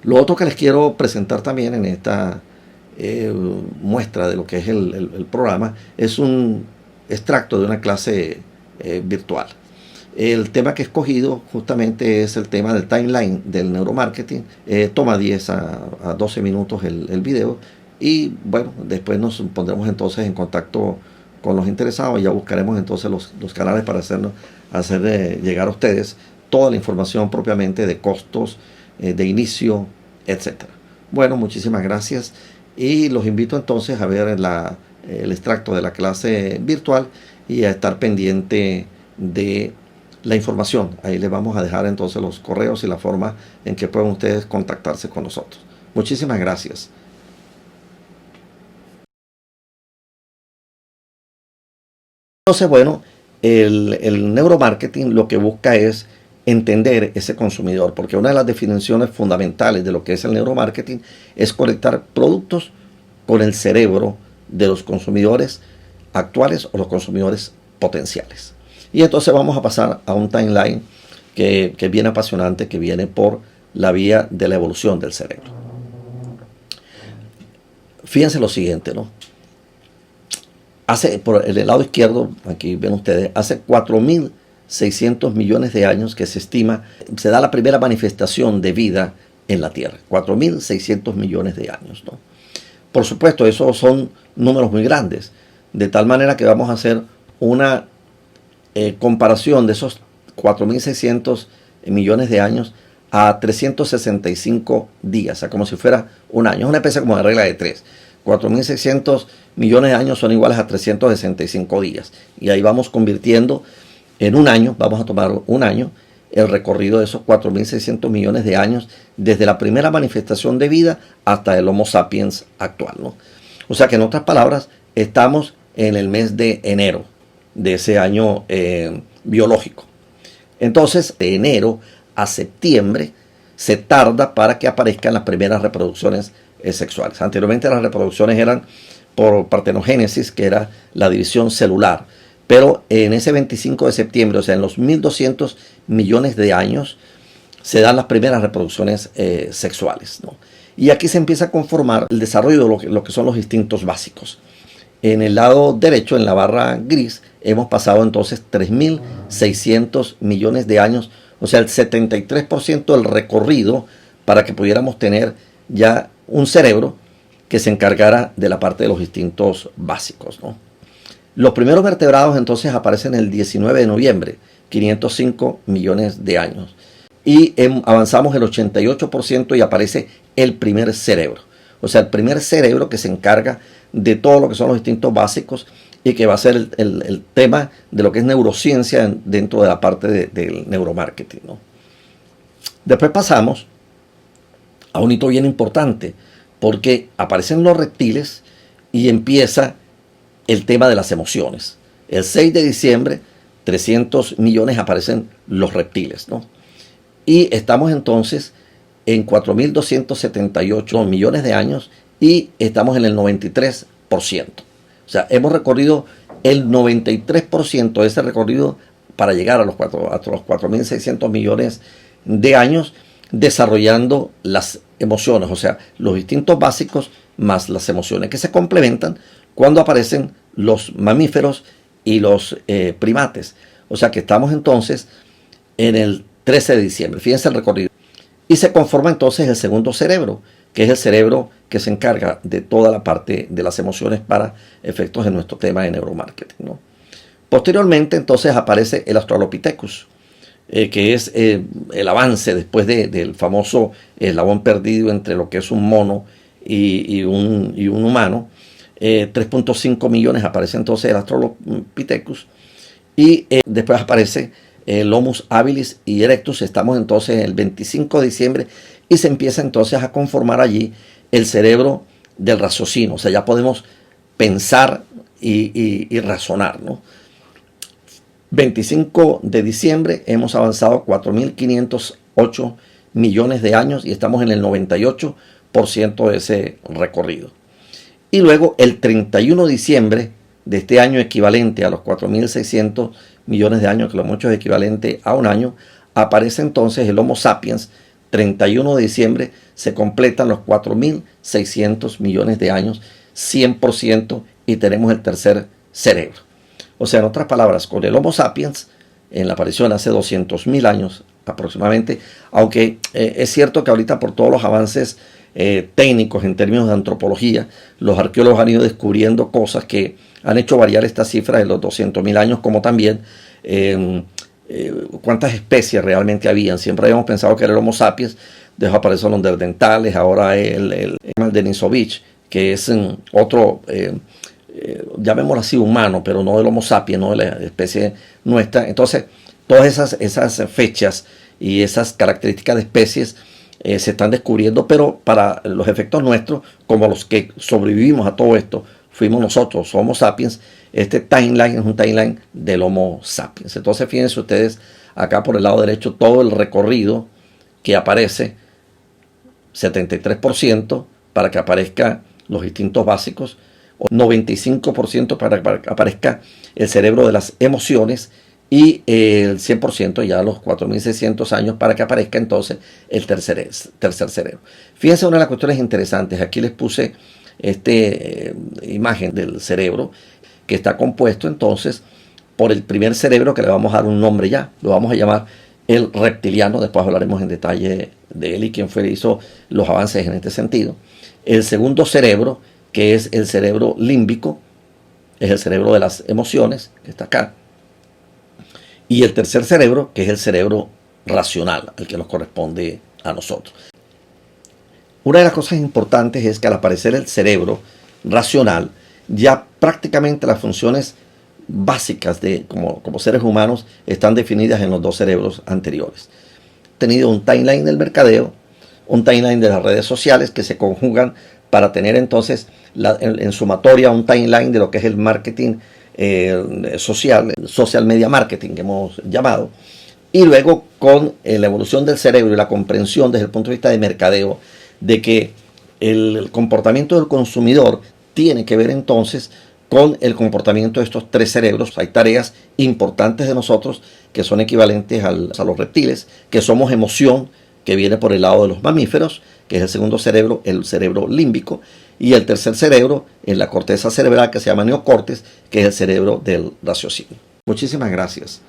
Lo otro que les quiero presentar también en esta muestra de lo que es el programa es un extracto de una clase virtual. El tema que he escogido justamente es el tema del timeline del neuromarketing. Toma 10 a 12 minutos el video y bueno, después nos pondremos entonces en contacto con los interesados y ya buscaremos entonces los canales para hacer llegar a ustedes toda la información propiamente de costos, de inicio, etcétera. Bueno, muchísimas gracias y los invito entonces a ver el extracto de la clase virtual y a estar pendiente de la información. Ahí les vamos a dejar entonces los correos y la forma en que pueden ustedes contactarse con nosotros. Muchísimas gracias. Entonces, bueno, el neuromarketing lo que busca es entender ese consumidor, porque una de las definiciones fundamentales de lo que es el neuromarketing es conectar productos con el cerebro de los consumidores actuales o los consumidores potenciales. Y entonces vamos a pasar a un timeline que es bien apasionante, que viene por la vía de la evolución del cerebro. Fíjense lo siguiente, ¿no? Por el lado izquierdo, aquí ven ustedes, hace 4.600 millones de años que se estima, se da la primera manifestación de vida en la Tierra. 4.600 millones de años, ¿no? Por supuesto, esos son números muy grandes, de tal manera que vamos a hacer una comparación de esos 4.600 millones de años a 365 días, o sea, como si fuera un año. Es una especie como de regla de 3. 4.600 millones de años son iguales a 365 días. Y ahí vamos convirtiendo en un año, vamos a tomar un año, el recorrido de esos 4.600 millones de años desde la primera manifestación de vida hasta el Homo sapiens actual, ¿no? O sea que en otras palabras, estamos en el mes de enero de ese año biológico. Entonces, de enero a septiembre se tarda para que aparezcan las primeras reproducciones sexuales. Anteriormente las reproducciones eran por partenogénesis, que era la división celular. Pero en ese 25 de septiembre, o sea, en los 1.200 millones de años, se dan las primeras reproducciones sexuales, ¿no? Y aquí se empieza a conformar el desarrollo de lo que son los instintos básicos. En el lado derecho, en la barra gris, hemos pasado entonces 3.600 millones de años, o sea, el 73% del recorrido para que pudiéramos tener ya un cerebro que se encargara de la parte de los instintos básicos, ¿no? Los primeros vertebrados entonces aparecen el 19 de noviembre, 505 millones de años. Y avanzamos el 88% y aparece el primer cerebro. O sea, el primer cerebro que se encarga de todo lo que son los instintos básicos y que va a ser el tema de lo que es neurociencia dentro de la parte del neuromarketing, ¿no? Después pasamos a un hito bien importante, porque aparecen los reptiles y empieza el tema de las emociones. El 6 de diciembre, 300 millones aparecen los reptiles, ¿no? Y estamos entonces en 4.278 millones de años y estamos en el 93%. O sea, hemos recorrido el 93% de ese recorrido para llegar a los 4.600 millones de años desarrollando las emociones, o sea, los instintos básicos más las emociones que se complementan cuando aparecen los mamíferos y los primates. O sea que estamos entonces en el 13 de diciembre. Fíjense el recorrido. Y se conforma entonces el segundo cerebro, que es el cerebro que se encarga de toda la parte de las emociones para efectos de nuestro tema de neuromarketing, ¿no? Posteriormente entonces aparece el Australopithecus, que es el avance después del famoso eslabón perdido entre lo que es un mono y un humano. 3.5 millones aparece entonces el Australopithecus y después aparece el Homo habilis y erectus. Estamos entonces el 25 de diciembre y se empieza entonces a conformar allí el cerebro del raciocinio. O sea, ya podemos pensar y razonar, ¿no? 25 de diciembre hemos avanzado 4.508 millones de años y estamos en el 98% de ese recorrido. Y luego el 31 de diciembre de este año, equivalente a los 4.600 millones de años, que lo mucho es equivalente a un año, aparece entonces el Homo sapiens 31 de diciembre se completan los 4.600 millones de años, 100%, y tenemos el tercer cerebro. O sea, en otras palabras, con el Homo sapiens, en la aparición hace 200.000 años aproximadamente, aunque es cierto que ahorita por todos los avances técnicos en términos de antropología, los arqueólogos han ido descubriendo cosas que han hecho variar esta cifra de los 200.000 años, como también cuántas especies realmente habían. Siempre habíamos pensado que era el Homo sapiens, dejó aparecer los neandertales, ahora el Denisovich, que es otro, llamémoslo así, humano, pero no del Homo sapiens, no de la especie nuestra. Entonces, todas esas fechas y esas características de especies se están descubriendo, pero para los efectos nuestros, como los que sobrevivimos a todo esto, fuimos nosotros, Homo sapiens. Este timeline es un timeline del Homo sapiens. Entonces, fíjense ustedes, acá por el lado derecho, todo el recorrido que aparece, 73% para que aparezca los instintos básicos, 95% para que aparezca el cerebro de las emociones, y el 100% ya a los 4.600 años para que aparezca entonces el tercer cerebro. Fíjense, una de las cuestiones interesantes, aquí les puse esta imagen del cerebro, que está compuesto entonces por el primer cerebro, que le vamos a dar un nombre ya, lo vamos a llamar el reptiliano, después hablaremos en detalle de él y quién fue que hizo los avances en este sentido. El segundo cerebro, que es el cerebro límbico, es el cerebro de las emociones, que está acá. Y el tercer cerebro, que es el cerebro racional, el que nos corresponde a nosotros. Una de las cosas importantes es que al aparecer el cerebro racional, ya prácticamente las funciones básicas de como seres humanos están definidas en los dos cerebros anteriores. He tenido un timeline del mercadeo, un timeline de las redes sociales que se conjugan para tener entonces en sumatoria un timeline de lo que es el marketing social media marketing que hemos llamado, y luego con la evolución del cerebro y la comprensión desde el punto de vista de mercadeo de que el comportamiento del consumidor tiene que ver entonces con el comportamiento de estos tres cerebros. Hay tareas importantes de nosotros que son equivalentes a los reptiles, que somos emoción, que viene por el lado de los mamíferos, que es el segundo cerebro, el cerebro límbico, y el tercer cerebro en la corteza cerebral, que se llama neocortes, que es el cerebro del raciocinio. Muchísimas gracias.